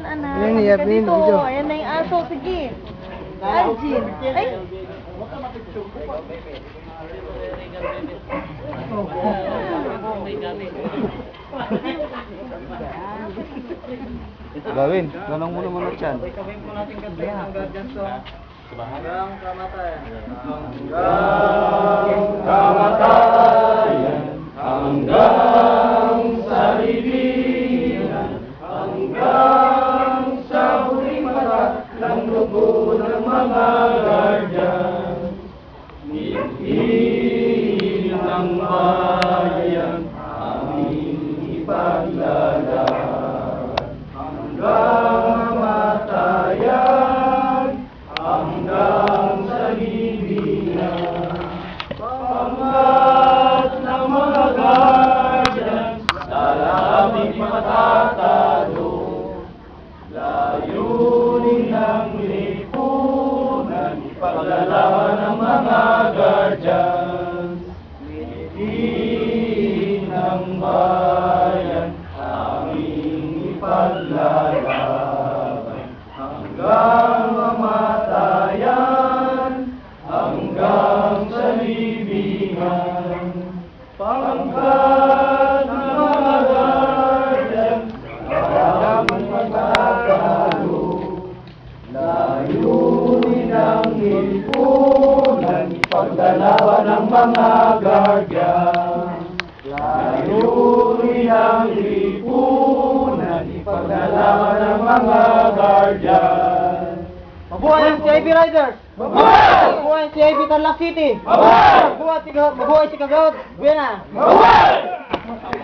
anak. Yan, Halika yan, dito. video. Ayan na yung aso. Sige. Arjin. Ay. Gawin, ganang mo naman at yan. Hanggang kamatayan. Hanggang sa libingan, hanggang sa huling mata ng dugo ng mga guardian. Ngiti ng bayan, aming ipaglalaban. Hanggang matayan, hanggang sa libingan. Pangkat ng mga guardians, lalapit matatalo. Layunin ng lipunan, paglalaban ng mga guardians. Ngiti ng bayan, aming ipaglalaban. Hanggang mamatayan, hanggang sa libingan. Pangkat ng mga guardian, lalapit matatalo. Layunin ng lipunan, paglalaban ng mga guardian. Layunin ng lipunan, paglalaban ng mga guardian. Mabuhay ang CIB Riders! Mabuhay! Mabuhay ang CIB Tarlac City! Mabuhay! Mabuhay si Kagawad Buena! Mabuhay!